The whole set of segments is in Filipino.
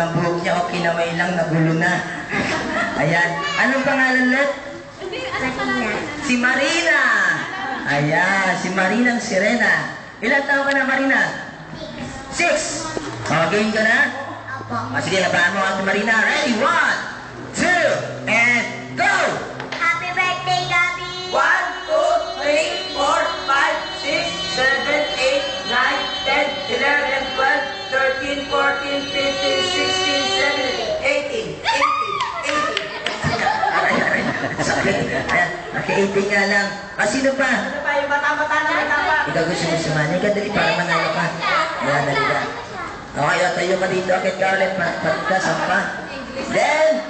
Ang buhok niya o kinaway lang, nagulo na. Ayan. Anong pangalan ulit? Marina. Si Marina. Ayan, si Marina ang sirena. Ilan taon ka na, Marina? 6. Game ka na? Opo. Sige, labahan mo ang Marina. Ready? 1, 2, and go! Happy birthday, Gabi! 1, 2, 3, 4, 5, 6, 7, 8, 9, 10, 11, 12, 13, 14, 15, 16, 17, 18, 18. Sakit. Ayan, naka-18 nga lang. Sino pa? Ano pa? Yung bata-bata na may tapat. Ikaw gusto mo sumali ka, dali para manalo ka. Ayan, dali ka. Okay, tayo ka dito. Akit ka ulit, pati ka, sampa. Then,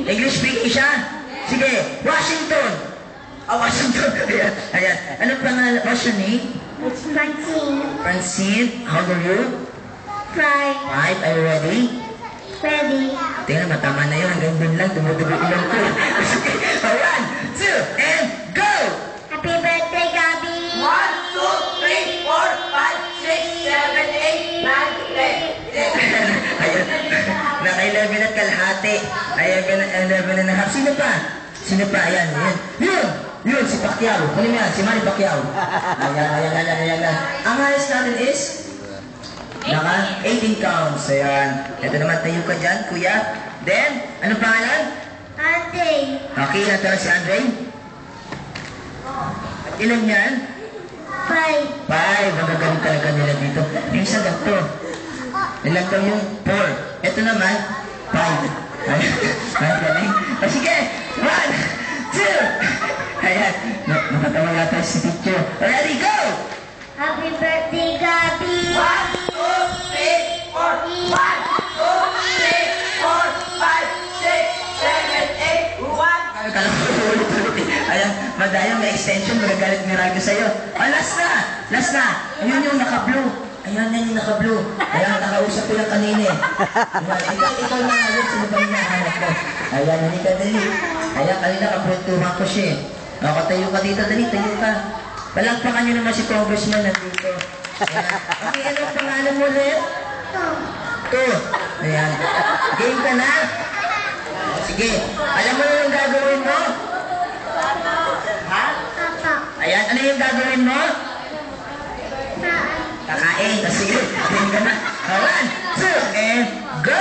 English speaking siya. Sige, Washington. Washington. Ayan, ayan. Anong pangalan? What's your name? It's Francine. Francine. How old are you? 5. 5. Are you ready? Ready. Tingnan, matama na yun. Hanggang dun lang, tumutubo ilang ko. Sige, 1, 2, and go! Happy birthday, Gabi! 1, 2, 3, 4, 5, 6, 7, 8, 9, 10. Ayan, naka-11 at kalahati. Ayan, 11 and a half. Sino pa? Sino pa? Ayan, ayan. Yun, si Pacquiao. Ano yan? Si Manny Pacquiao. Ayan. Ang highest natin is? Naka 18 counts. Ayan. Ito naman, tayo ka dyan, kuya. Then, anong pangalan? Ate. Okay, natara si Andre. At ilan yan? 5. 5. Magagaling talaga nila dito. Yung isa ganito. Ilan daw yung 4. Ito naman, 5. Ay, galing. Sige, 1, 2. Ayan, nakatawa nga tayo si teacher. Ready, go! Happy birthday, Gabi! 1, 2, 3, 4, 1, 2, 3, 4, 5, 6, 7, 8, 1. Kala ko ulit. Ayan, madayang may extension, magagalit ni Rago sa'yo. Last na. Ayun yung naka-blue. Ayan yung naka-blue. Ayan, nakausap ko lang kanina eh. Ayan, ikaw na nga, sino ba yung nahanap mo? Ayan, hindi ka dali. Ayan, kanina kapwentuhan ko siya eh. Nakatayo ka dito, dali, tayo ka. Palagpakan nyo naman si Congressman nandito. Ayan. Okay, ano ang pangalan mo ulit? 2. Ayan. Game ka na? Sige. Alam mo na yung gagawin mo? Ha? Papa. Ayan, ano yung gagawin mo? Saan? Kakain. Sige, game ka na. 1, 2, and go!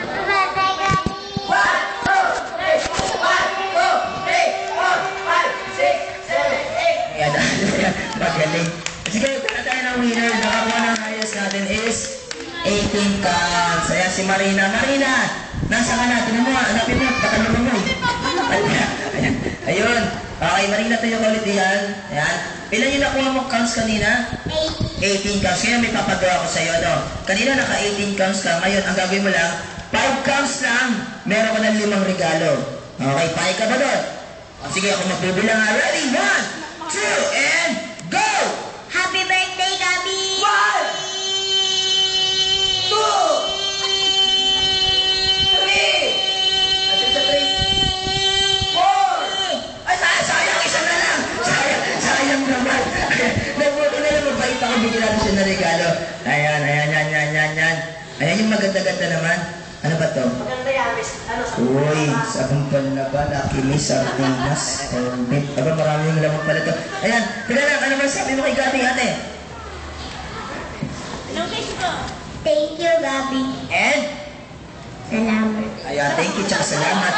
Happy birthday, Gabi! 1, 2, 3, 1, 2, 3, 4, 5, 6, 7, 8. Ayan, magaling. Sige, kaya tayo ng winner. Nakakuha ng highest natin is 18 counts. Ayan, si Marina. Marina, nasa ka na? Tinan mo, hanapin mo. Takalungan mo eh. Ayan. Ayun. Okay, Marina, tayo ka ulit yan. Ayan. Ilan yung nakuha mo counts kanina? 18 counts. Ngayon may papagawa ko sa'yo, no? Kanina naka 18 counts lang. Ngayon, ang gagawin mo lang, 5 counts lang. Meron ka ng 5 regalo. Okay, pahay ka ba doon? Sige, ako magbibilang nga. Ready? 1, 2, and go! Happy birthday, Gabi! 1, 2, 3. Asin sa 3. 4. Ay, sayang! Isa na lang! Sayang naman! Nagbuto na lang, mabait ako, bigyan natin siya na regalo. Ayan. Ayan yung maganda-ganda naman. Ano ba to? Maganda yan, miss. Ano sa Uy, sabong panlaban, akilis, sardinas, orbit. Aba, maraming lamang pala to. Ayan, teka lang, ano ba sabi mo kay Gabi, ate? Thank you, Gabi. And? Salamat. Ayan, thank you, tsaka salamat.